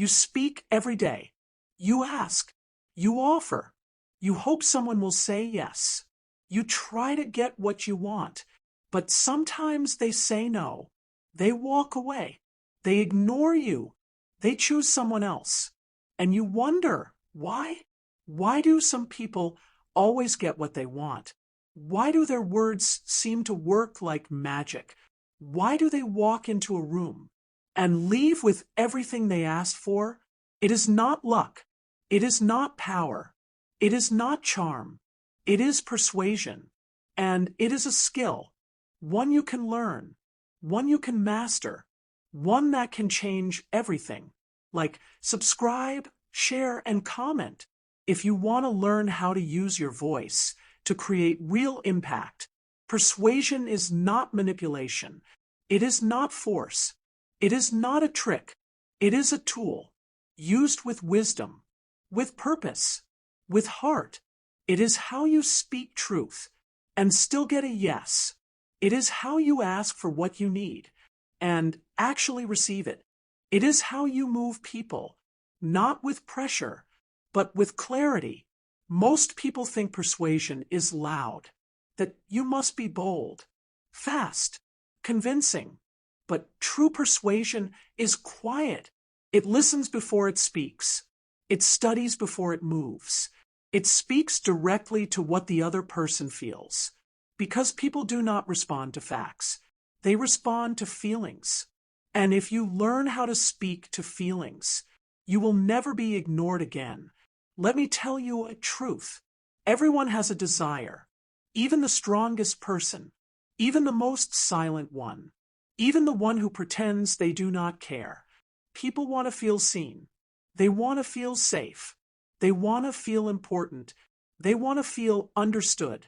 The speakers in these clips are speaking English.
You speak every day. You ask. You offer. You hope someone will say yes. You try to get what you want, but sometimes they say no. They walk away. They ignore you. They choose someone else. And you wonder, why? Why do some people always get what they want? Why do their words seem to work like magic? Why do they walk into a room and leave with everything they asked for? It is not luck. It is not power. It is not charm. It is persuasion. And it is a skill, one you can learn, one you can master, one that can change everything. Like subscribe, share, and comment if you want to learn how to use your voice to create real impact. Persuasion is not manipulation. It is not force. It is not a trick. It is a tool used with wisdom, with purpose, with heart. It is how you speak truth and still get a yes. It is how you ask for what you need and actually receive it. It is how you move people, not with pressure, but with clarity. Most people think persuasion is loud, that you must be bold, fast, convincing. But true persuasion is quiet. It listens before it speaks. It studies before it moves. It speaks directly to what the other person feels. Because people do not respond to facts. They respond to feelings. And if you learn how to speak to feelings, you will never be ignored again. Let me tell you a truth. Everyone has a desire. Even the strongest person. Even the most silent one. Even the one who pretends they do not care. People want to feel seen. They want to feel safe. They want to feel important. They want to feel understood.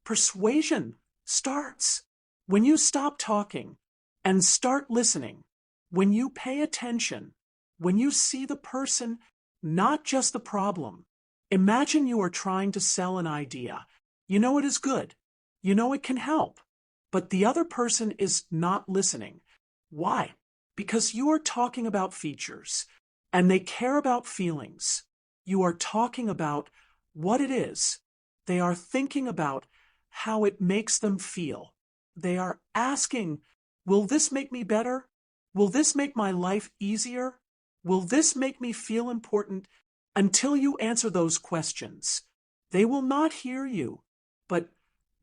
Persuasion starts when you stop talking and start listening. When you pay attention. When you see the person, not just the problem. Imagine you are trying to sell an idea. You know it is good. You know it can help. But the other person is not listening. Why? Because you are talking about features, and they care about feelings. You are talking about what it is. They are thinking about how it makes them feel. They are asking, will this make me better? Will this make my life easier? Will this make me feel important? Until you answer those questions, they will not hear you. But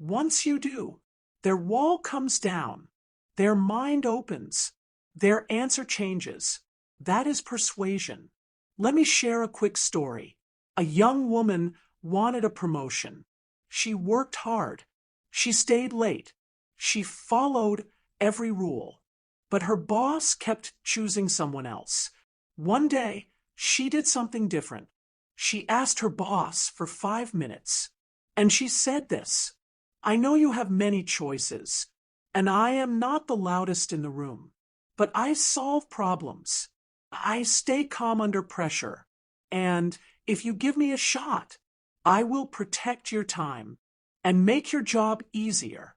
once you do, their wall comes down. Their mind opens. Their answer changes. That is persuasion. Let me share a quick story. A young woman wanted a promotion. She worked hard. She stayed late. She followed every rule. But her boss kept choosing someone else. One day, she did something different. She asked her boss for 5 minutes. And she said this, I know you have many choices, and I am not the loudest in the room, but I solve problems. I stay calm under pressure, and if you give me a shot, I will protect your time and make your job easier.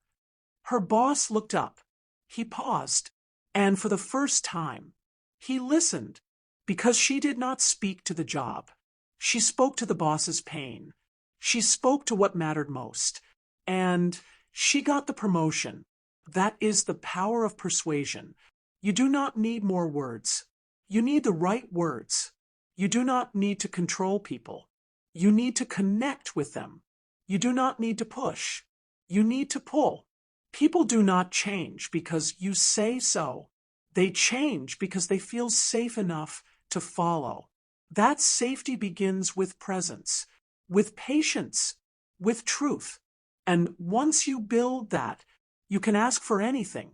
Her boss looked up. He paused, and for the first time, he listened, because she did not speak to the job. She spoke to the boss's pain. She spoke to what mattered most, and she got the promotion. That is the power of persuasion. You do not need more words. You need the right words. You do not need to control people. You need to connect with them. You do not need to push. You need to pull. People do not change because you say so. They change because they feel safe enough to follow. That safety begins with presence, with patience, with truth. And once you build that, you can ask for anything,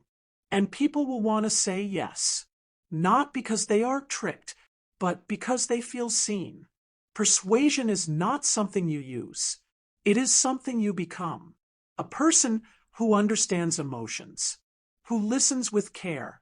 and people will want to say yes, not because they are tricked, but because they feel seen. Persuasion is not something you use. It is something you become. A person who understands emotions, who listens with care,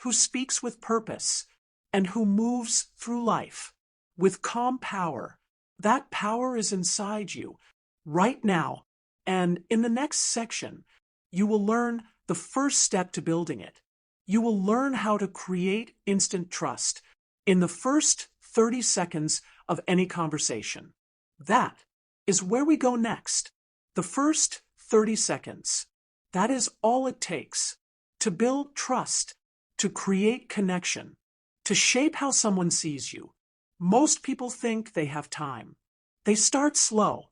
who speaks with purpose, and who moves through life with calm power. That power is inside you right now, and in the next section, you will learn the first step to building it. You will learn how to create instant trust. In the first 30 seconds of any conversation. That is where we go next. The first 30 seconds. That is all it takes to build trust, to create connection, to shape how someone sees you. Most people think they have time. They start slow.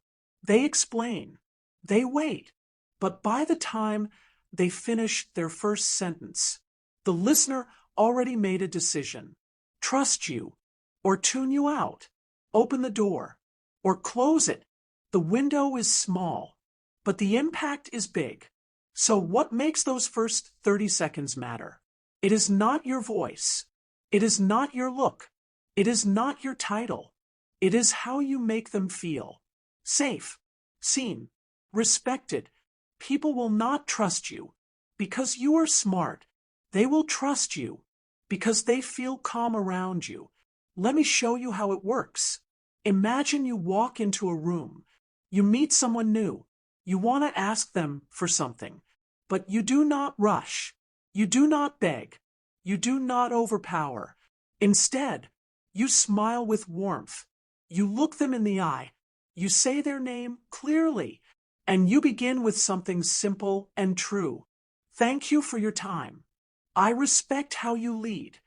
They explain. They wait. But by the time they finish their first sentence, the listener already made a decision. Trust you, or tune you out. Open the door, or close it. The window is small, but the impact is big. So what makes those first 30 seconds matter? It is not your voice. It is not your look. It is not your title. It is how you make them feel. Safe, seen, respected. People will not trust you because you are smart. They will trust you because they feel calm around you. Let me show you how it works. Imagine you walk into a room. You meet someone new. You want to ask them for something, but you do not rush. You do not beg. You do not overpower. Instead, you smile with warmth. You look them in the eye. You say their name clearly, and you begin with something simple and true. Thank you for your time. I respect how you lead.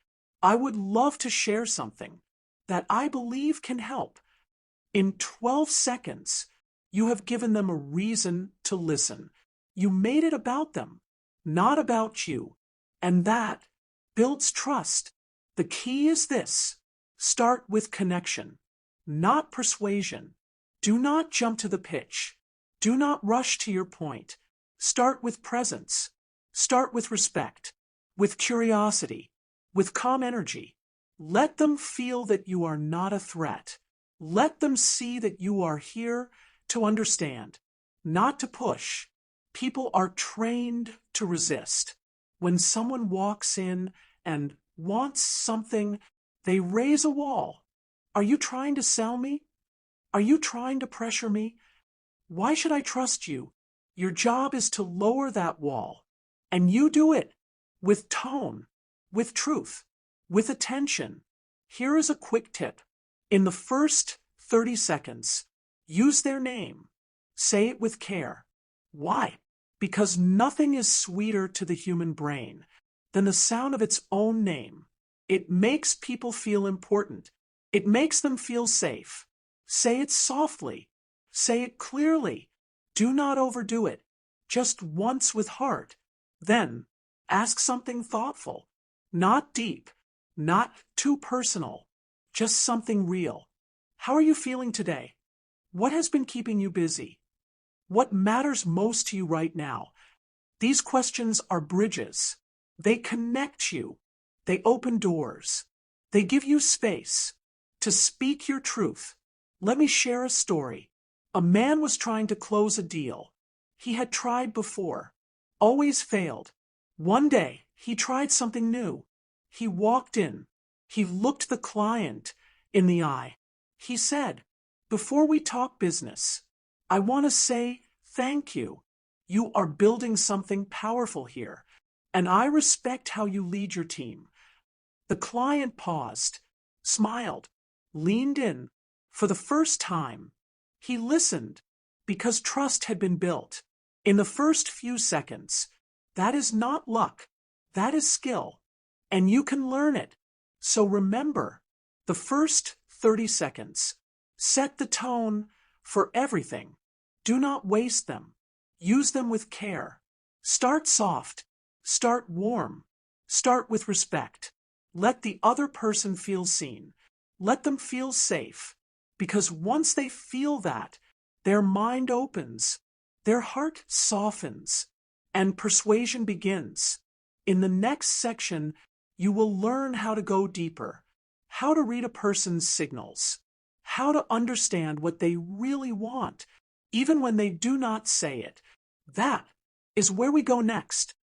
I would love to share something that I believe can help. In 12 seconds, you have given them a reason to listen. You made it about them, not about you. And that builds trust. The key is this. Start with connection, not persuasion. Do not jump to the pitch. Do not rush to your point. Start with presence. Start with respect, with curiosity, with calm energy. Let them feel that you are not a threat. Let them see that you are here to understand, not to push. People are trained to resist. When someone walks in and wants something, they raise a wall. Are you trying to sell me? Are you trying to pressure me? Why should I trust you? Your job is to lower that wall. And you do it with tone, with truth, with attention. Here is a quick tip. In the first 30 seconds, use their name. Say it with care. Why? Because nothing is sweeter to the human brain than the sound of its own name. It makes people feel important. It makes them feel safe. Say it softly. Say it clearly. Do not overdo it. Just once with heart. Then, ask something thoughtful. Not deep. Not too personal. Just something real. How are you feeling today? What has been keeping you busy? What matters most to you right now? These questions are bridges. They connect you. They open doors. They give you space to speak your truth. Let me share a story. A man was trying to close a deal. He had tried before, always failed. One day, he tried something new. He walked in. He looked the client in the eye. He said, "Before we talk business, I want to say thank you. You are building something powerful here, and I respect how you lead your team." The client paused, smiled, leaned in. For the first time, he listened because trust had been built. In the first few seconds, that is not luck. That is skill, and you can learn it. So remember, the first 30 seconds. Set the tone for everything. Do not waste them. Use them with care. Start soft. Start warm. Start with respect. Let the other person feel seen. Let them feel safe. Because once they feel that, their mind opens, their heart softens, and persuasion begins. In the next section, you will learn how to go deeper, how to read a person's signals, how to understand what they really want, even when they do not say it. That is where we go next.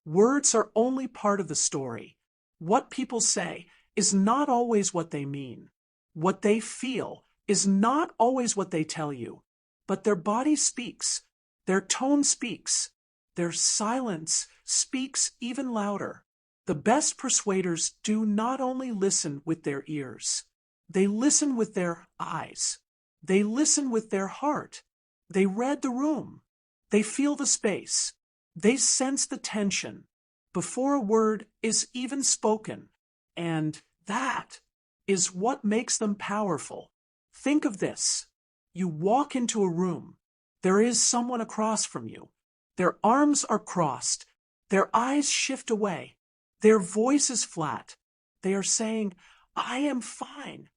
Words are only part of the story. What people say is not always what they mean. What they feel is not always what they tell you. But their body speaks. Their tone speaks. Their silence speaks even louder. The best persuaders do not only listen with their ears. They listen with their eyes. They listen with their heart. They read the room. They feel the space. They sense the tension before a word is even spoken. And that is what makes them powerful. Think of this. You walk into a room. There is someone across from you. Their arms are crossed. Their eyes shift away. Their voice is flat. They are saying, "I am fine."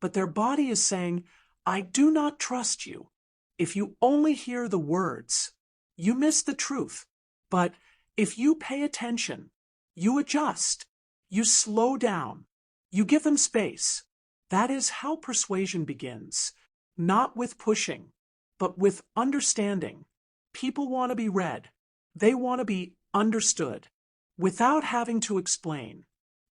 But their body is saying, "I do not trust you." If you only hear the words, you miss the truth. But if you pay attention, you adjust, you slow down, you give them space. That is how persuasion begins. Not with pushing, but with understanding. People want to be read. They want to be understood without having to explain.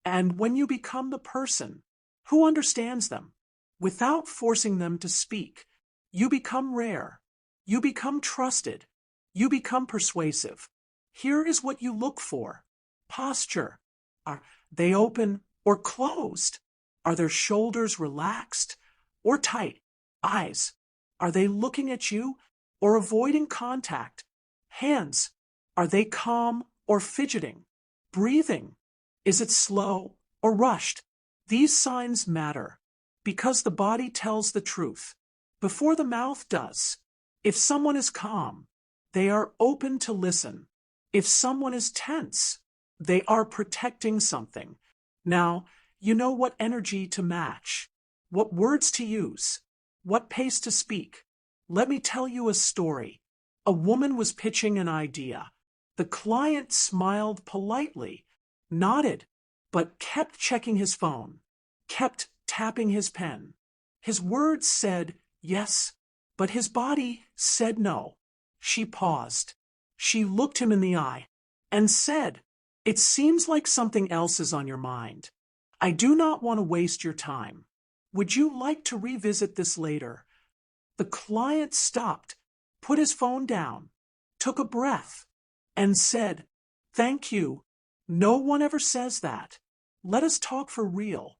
And when you become the person who understands them without forcing them to speak, you become rare. You become trusted. You become persuasive. Here is what you look for. Posture. Are they open or closed? Are their shoulders relaxed or tight? Eyes. Are they looking at you or avoiding contact? Hands. Are they calm or fidgeting? Breathing. Is it slow or rushed? These signs matter because the body tells the truth before the mouth does. If someone is calm, they are open to listen. If someone is tense, they are protecting something. Now, you know what energy to match, what words to use, what pace to speak. Let me tell you a story. A woman was pitching an idea. The client smiled politely, nodded, but kept checking his phone, kept tapping his pen. His words said yes, but his body said no. She paused. She looked him in the eye and said, "It seems like something else is on your mind. I do not want to waste your time. Would you like to revisit this later?" The client stopped, put his phone down, took a breath, and said, "Thank you. No one ever says that. Let us talk for real."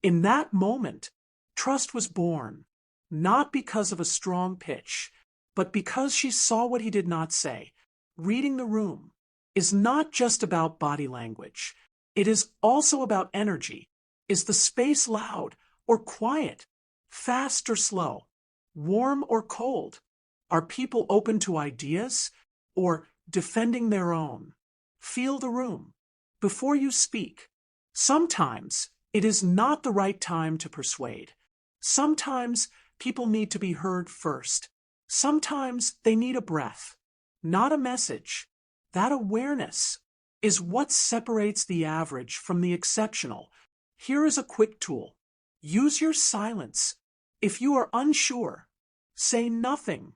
In that moment, trust was born, not because of a strong pitch, but because she saw what he did not say. Reading the room is not just about body language. It is also about energy. Is the space loud or quiet, fast or slow, warm or cold? Are people open to ideas or defending their own? Feel the room before you speak. Sometimes it is not the right time to persuade. Sometimes people need to be heard first. Sometimes they need a breath, not a message. That awareness is what separates the average from the exceptional. Here is a quick tool. Use your silence. If you are unsure, say nothing.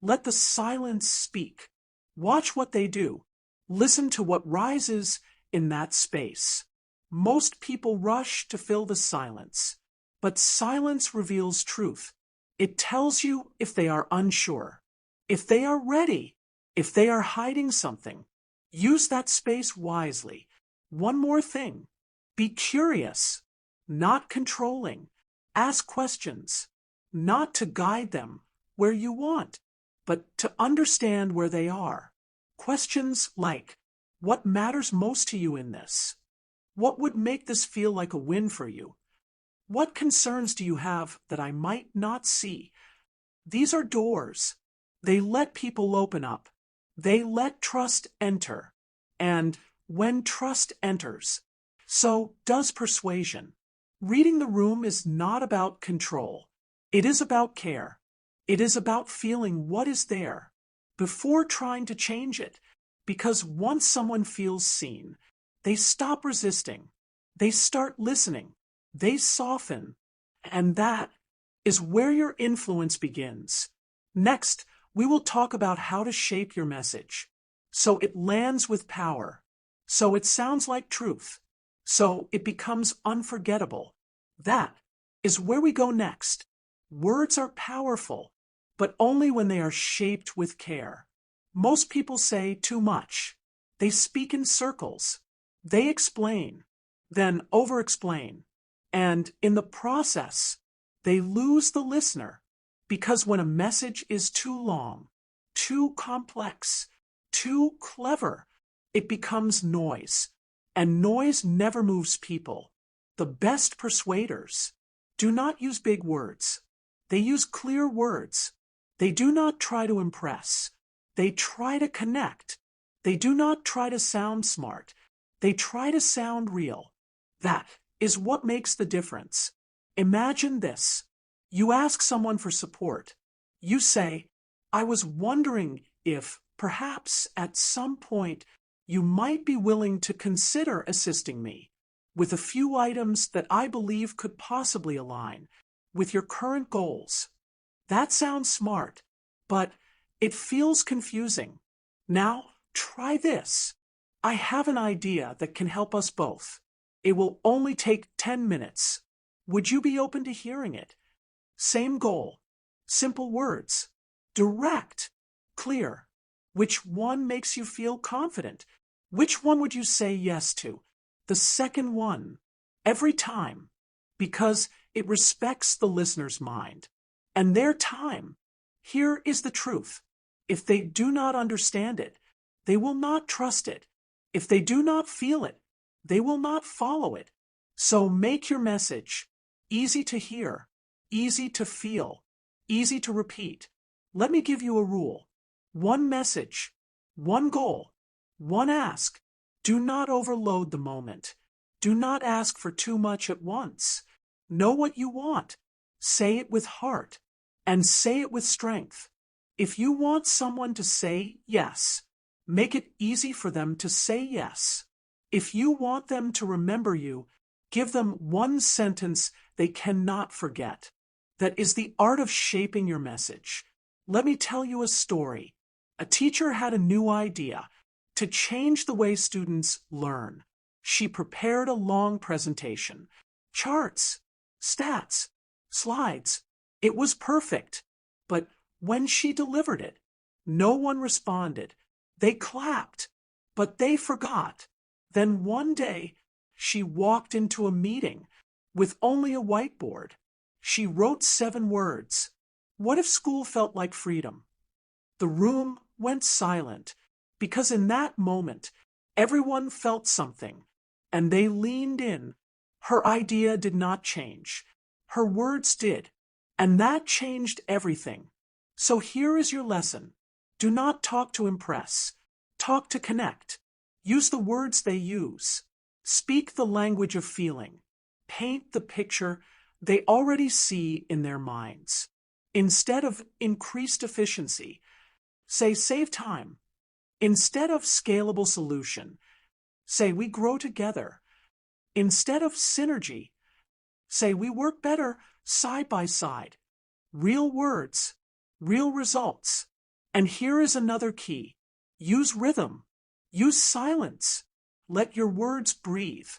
Let the silence speak. Watch what they do. Listen to what rises in that space. Most people rush to fill the silence, but silence reveals truth. It tells you if they are unsure, if they are ready, if they are hiding something. Use that space wisely. One more thing. Be curious, not controlling. Ask questions, not to guide them where you want, but to understand where they are. Questions like, what matters most to you in this? What would make this feel like a win for you? What concerns do you have that I might not see? These are doors. They let people open up. They let trust enter. And when trust enters, so does persuasion. Reading the room is not about control. It is about care. It is about feeling what is there before trying to change it. Because once someone feels seen, they stop resisting. They start listening. They soften. And that is where your influence begins. Next, we will talk about how to shape your message so it lands with power, so it sounds like truth, so it becomes unforgettable. That is where we go next. Words are powerful, but only when they are shaped with care. Most people say too much. They speak in circles. They explain, then over-explain. And in the process, they lose the listener, because when a message is too long, too complex, too clever, it becomes noise. And noise never moves people. The best persuaders do not use big words. They use clear words. They do not try to impress. They try to connect. They do not try to sound smart. They try to sound real. That is what makes the difference. Imagine this. You ask someone for support. You say, "I was wondering if, perhaps at some point, you might be willing to consider assisting me with a few items that I believe could possibly align with your current goals." That sounds smart, but it feels confusing. Now, try this. "I have an idea that can help us both. It will only take 10 minutes. Would you be open to hearing it?" Same goal. Simple words. Direct. Clear. Which one makes you feel confident? Which one would you say yes to? The second one. Every time. Because it respects the listener's mind and their time. Here is the truth. If they do not understand it, they will not trust it. If they do not feel it, they will not follow it. So make your message easy to hear, easy to feel, easy to repeat. Let me give you a rule. One message, one goal, one ask. Do not overload the moment. Do not ask for too much at once. Know what you want. Say it with heart, and say it with strength. If you want someone to say yes, make it easy for them to say yes. If you want them to remember you, give them one sentence they cannot forget. That is the art of shaping your message. Let me tell you a story. A teacher had a new idea to change the way students learn. She prepared a long presentation. Charts, stats, slides. It was perfect. But when she delivered it, no one responded. They clapped, but they forgot. Then one day, she walked into a meeting with only a whiteboard. She wrote 7 words. What if school felt like freedom? The room went silent, because in that moment, everyone felt something, and they leaned in. Her idea did not change. Her words did, and that changed everything. So here is your lesson. Do not talk to impress. Talk to connect. Use the words they use. Speak the language of feeling. Paint the picture they already see in their minds. Instead of increased efficiency, say save time. Instead of scalable solution, say we grow together. Instead of synergy, say we work better side by side. Real words, real results. And here is another key. Use rhythm. Use silence. Let your words breathe.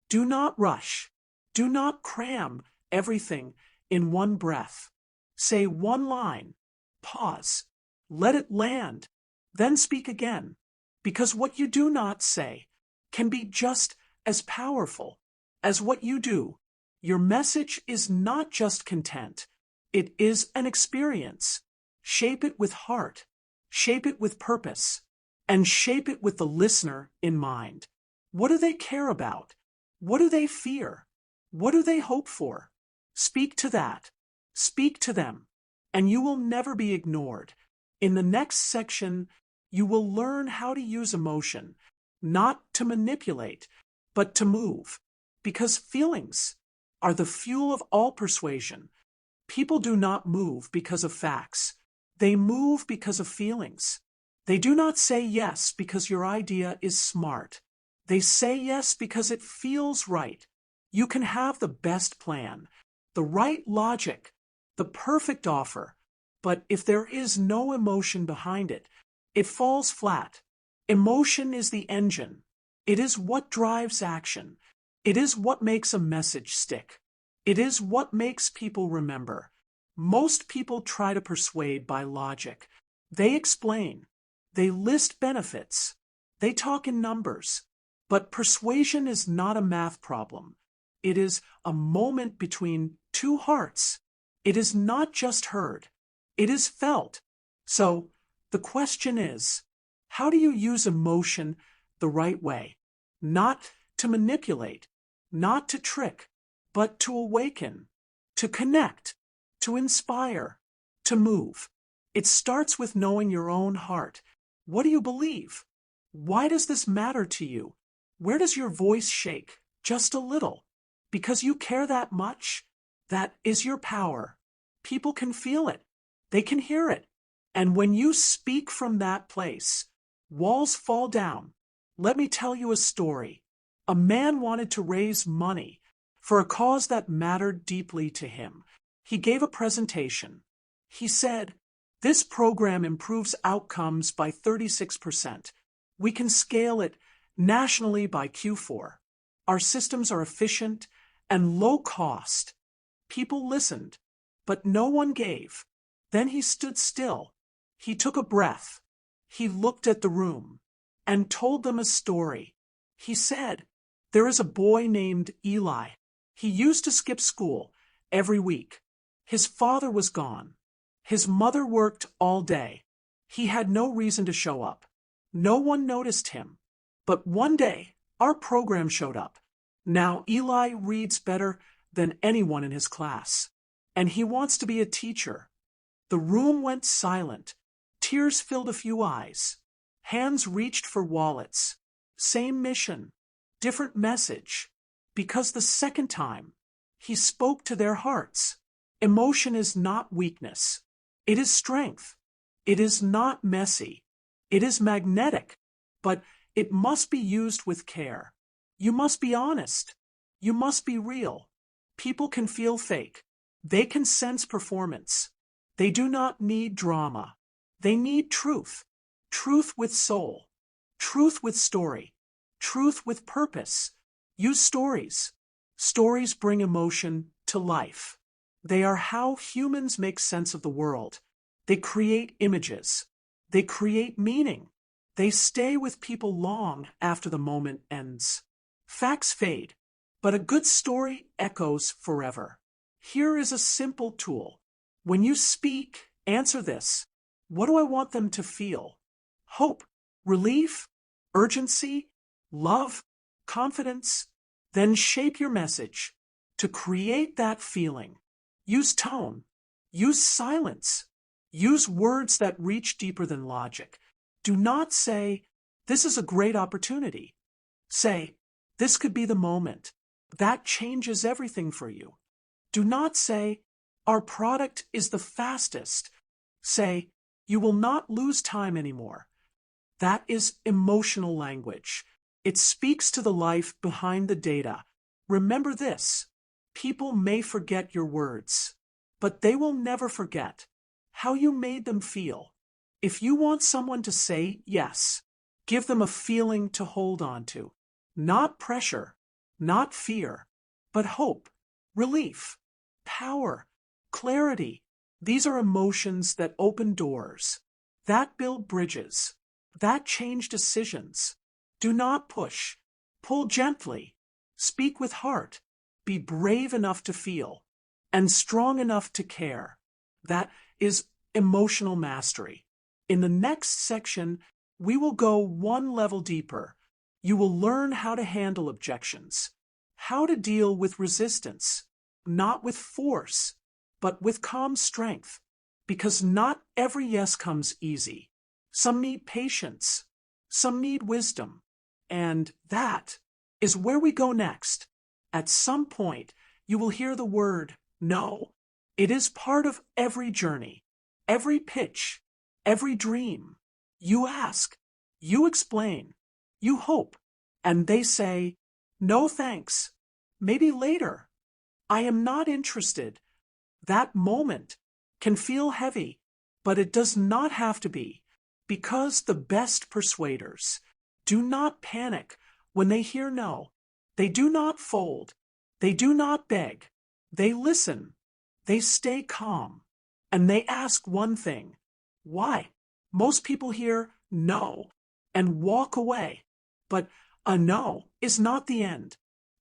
Do not rush. Do not cram everything in one breath. Say one line. Pause. Let it land. Then speak again. Because what you do not say can be just as powerful as what you do. Your message is not just content. It is an experience. Shape it with heart. Shape it with purpose. And shape it with the listener in mind. What do they care about? What do they fear? What do they hope for? Speak to that. Speak to them. And you will never be ignored. In the next section, you will learn how to use emotion, not to manipulate, but to move. Because feelings are the fuel of all persuasion. People do not move because of facts. They move because of feelings. They do not say yes because your idea is smart. They say yes because it feels right. You can have the best plan, the right logic, the perfect offer, but if there is no emotion behind it, it falls flat. Emotion is the engine. It is what drives action. It is what makes a message stick. It is what makes people remember. Most people try to persuade by logic. They explain. They list benefits. They talk in numbers. But persuasion is not a math problem. It is a moment between two hearts. It is not just heard. It is felt. So, the question is, how do you use emotion the right way? Not to manipulate, not to trick, but to awaken, to connect, to inspire, to move. It starts with knowing your own heart. What do you believe? Why does this matter to you? Where does your voice shake? Just a little. Because you care that much? That is your power. People can feel it. They can hear it. And when you speak from that place, walls fall down. Let me tell you a story. A man wanted to raise money for a cause that mattered deeply to him. He gave a presentation. He said, "This program improves outcomes by 36%. We can scale it nationally by Q4. Our systems are efficient and low cost." People listened, but no one gave. Then he stood still. He took a breath. He looked at the room and told them a story. He said, "There is a boy named Eli. He used to skip school every week. His father was gone. His mother worked all day. He had no reason to show up. No one noticed him. But one day, our program showed up. Now Eli reads better than anyone in his class. And he wants to be a teacher." The room went silent. Tears filled a few eyes. Hands reached for wallets. Same mission, different message. Because the second time, he spoke to their hearts. Emotion is not weakness. It is strength. It is not messy. It is magnetic. But it must be used with care. You must be honest. You must be real. People can feel fake. They can sense performance. They do not need drama. They need truth. Truth with soul. Truth with story. Truth with purpose. Use stories. Stories bring emotion to life. They are how humans make sense of the world. They create images. They create meaning. They stay with people long after the moment ends. Facts fade, but a good story echoes forever. Here is a simple tool. When you speak, answer this. What do I want them to feel? Hope, relief, urgency, love, confidence? Then shape your message to create that feeling. Use tone. Use silence. Use words that reach deeper than logic. Do not say, "This is a great opportunity." Say, "This could be the moment." That changes everything for you. Do not say, "Our product is the fastest." Say, "You will not lose time anymore." That is emotional language. It speaks to the life behind the data. Remember this. People may forget your words, but they will never forget how you made them feel. If you want someone to say yes, give them a feeling to hold on to. Not pressure, not fear, but hope, relief, power, clarity. These are emotions that open doors, that build bridges, that change decisions. Do not push. Pull gently. Speak with heart. Be brave enough to feel and strong enough to care. That is emotional mastery. In the next section, we will go one level deeper. You will learn how to handle objections, how to deal with resistance, not with force, but with calm strength. Because not every yes comes easy. Some need patience. Some need wisdom. And that is where we go next. At some point, you will hear the word no. It is part of every journey, every pitch, every dream. You ask, you explain, you hope, and they say, "No thanks, maybe later. I am not interested." That moment can feel heavy, but it does not have to be, because the best persuaders do not panic when they hear no. They do not fold. They do not beg. They listen. They stay calm. And they ask one thing. Why? Most people hear no and walk away. But a no is not the end.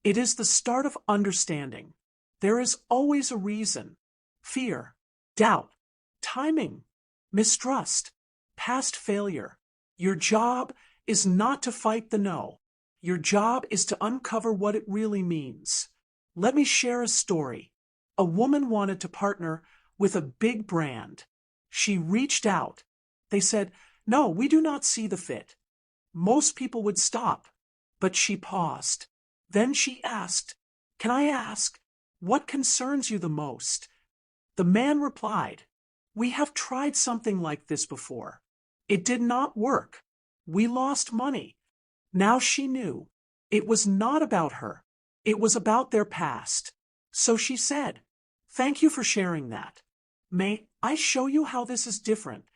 It is the start of understanding. There is always a reason. Fear, doubt, timing, mistrust, past failure. Your job is not to fight the no. Your job is to uncover what it really means. Let me share a story. A woman wanted to partner with a big brand. She reached out. They said, "No, we do not see the fit." Most people would stop, but she paused. Then she asked, "Can I ask, what concerns you the most?" The man replied, "We have tried something like this before. It did not work. We lost money." Now she knew it was not about her. It was about their past. So she said, "Thank you for sharing that. May I show you how this is different?"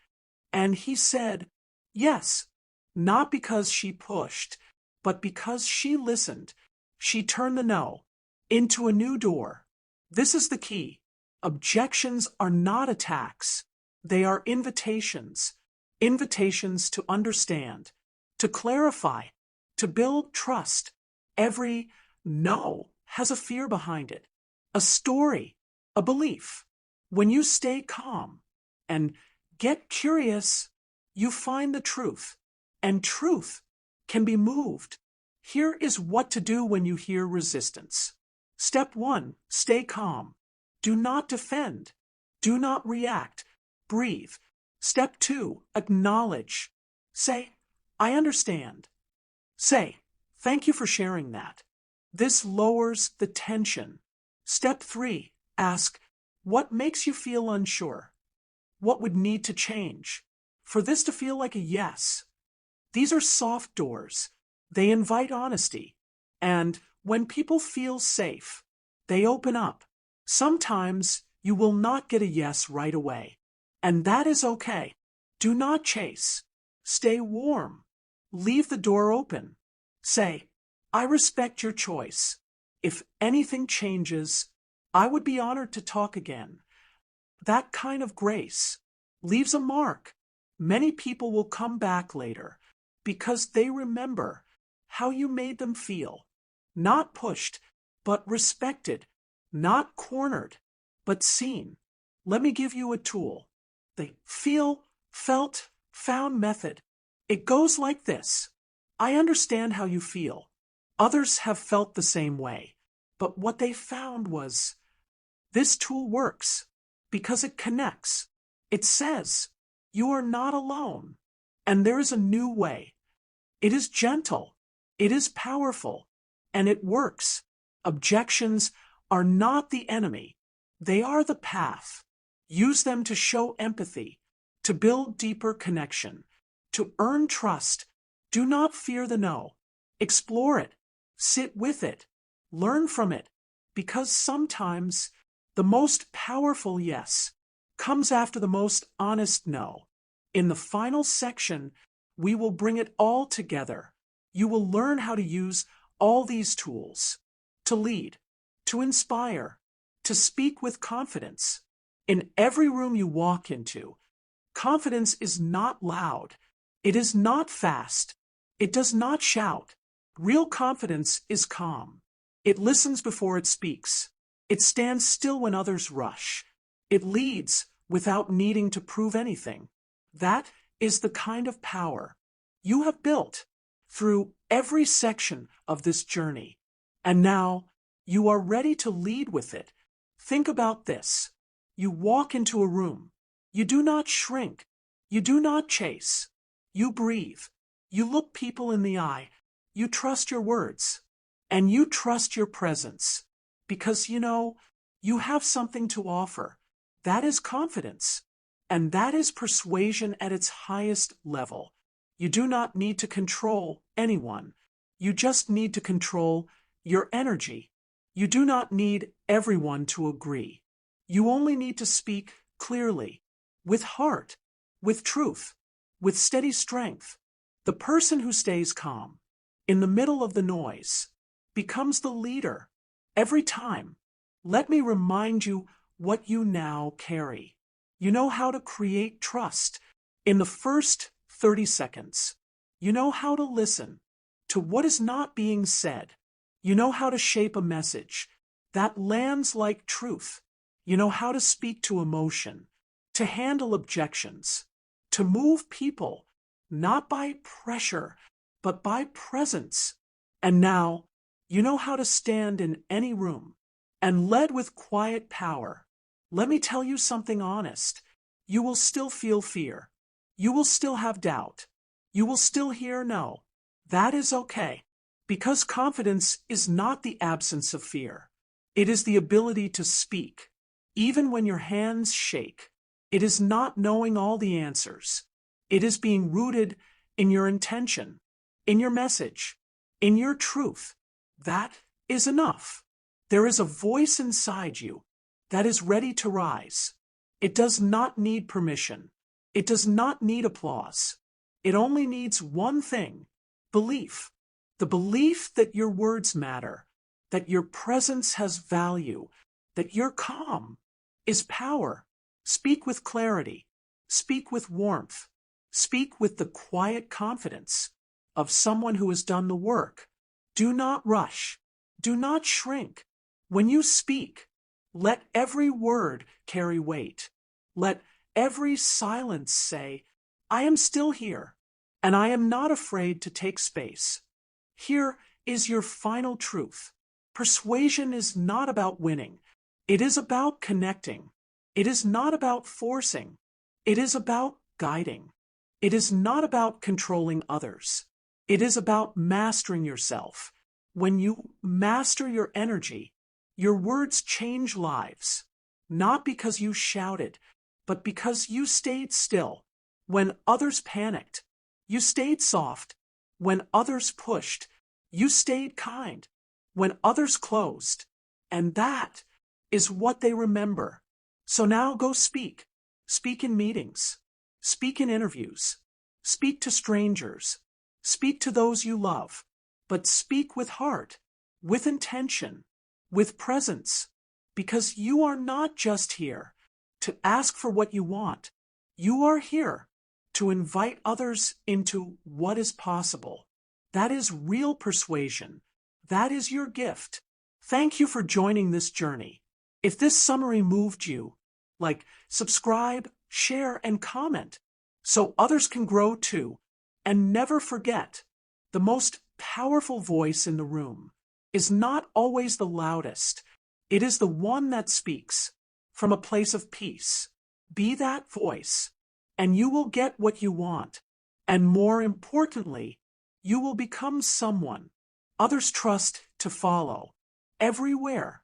And he said, "Yes," not because she pushed, but because she listened. She turned the no into a new door. This is the key. Objections are not attacks. They are invitations. Invitations to understand, to clarify, to build trust. Every no has a fear behind it, a story, a belief. When you stay calm and get curious, you find the truth, and truth can be moved. Here is what to do when you hear resistance. Step 1, stay calm. Do not defend. Do not react. Breathe. Step 2, acknowledge. Say, "I understand." Say, "Thank you for sharing that." This lowers the tension. Step 3, ask, "What makes you feel unsure? What would need to change for this to feel like a yes?" These are soft doors. They invite honesty. And when people feel safe, they open up. Sometimes you will not get a yes right away. And that is okay. Do not chase. Stay warm. Leave the door open. Say, "I respect your choice. If anything changes, I would be honored to talk again." That kind of grace leaves a mark. Many people will come back later because they remember how you made them feel. Not pushed, but respected. Not cornered, but seen. Let me give you a tool. The feel, felt, found method. It goes like this. I understand how you feel. Others have felt the same way. But what they found was, this tool works because it connects. It says, you are not alone. And there is a new way. It is gentle. It is powerful. And it works. Objections are not the enemy. They are the path. Use them to show empathy, to build deeper connection, to earn trust. Do not fear the no. Explore it. Sit with it. Learn from it. Because sometimes the most powerful yes comes after the most honest no. In the final section, we will bring it all together. You will learn how to use all these tools to lead, to inspire, to speak with confidence. In every room you walk into, confidence is not loud. It is not fast. It does not shout. Real confidence is calm. It listens before it speaks. It stands still when others rush. It leads without needing to prove anything. That is the kind of power you have built through every section of this journey. And now you are ready to lead with it. Think about this. You walk into a room. You do not shrink. You do not chase. You breathe. You look people in the eye. You trust your words. And you trust your presence. Because you have something to offer. That is confidence. And that is persuasion at its highest level. You do not need to control anyone. You just need to control your energy. You do not need everyone to agree. You only need to speak clearly, with heart, with truth, with steady strength. The person who stays calm, in the middle of the noise, becomes the leader every time. Let me remind you what you now carry. You know how to create trust in the first 30 seconds. You know how to listen to what is not being said. You know how to shape a message that lands like truth. You know how to speak to emotion, to handle objections, to move people, not by pressure, but by presence. And now, you know how to stand in any room and lead with quiet power. Let me tell you something honest. You will still feel fear. You will still have doubt. You will still hear no. That is okay, because confidence is not the absence of fear. It is the ability to speak, even when your hands shake. It is not knowing all the answers. It is being rooted in your intention, in your message, in your truth. That is enough. There is a voice inside you that is ready to rise. It does not need permission. It does not need applause. It only needs one thing: belief. The belief that your words matter, that your presence has value, that your calm is power. Speak with clarity. Speak with warmth. Speak with the quiet confidence of someone who has done the work. Do not rush. Do not shrink. When you speak, let every word carry weight. Let every silence say, I am still here, and I am not afraid to take space. Here is your final truth. Persuasion is not about winning. It is about connecting. It is not about forcing. It is about guiding. It is not about controlling others. It is about mastering yourself. When you master your energy, your words change lives, not because you shouted, but because you stayed still. When others panicked, you stayed soft. When others pushed, you stayed kind. When others closed, and that is what they remember. So now go speak. Speak in meetings. Speak in interviews. Speak to strangers. Speak to those you love. But speak with heart, with intention, with presence, because you are not just here to ask for what you want. You are here to invite others into what is possible. That is real persuasion. That is your gift. Thank you for joining this journey. If this summary moved you, subscribe, share, and comment so others can grow too. And never forget, the most powerful voice in the room is not always the loudest. It is the one that speaks from a place of peace. Be that voice, and you will get what you want. And more importantly, you will become someone others trust to follow everywhere.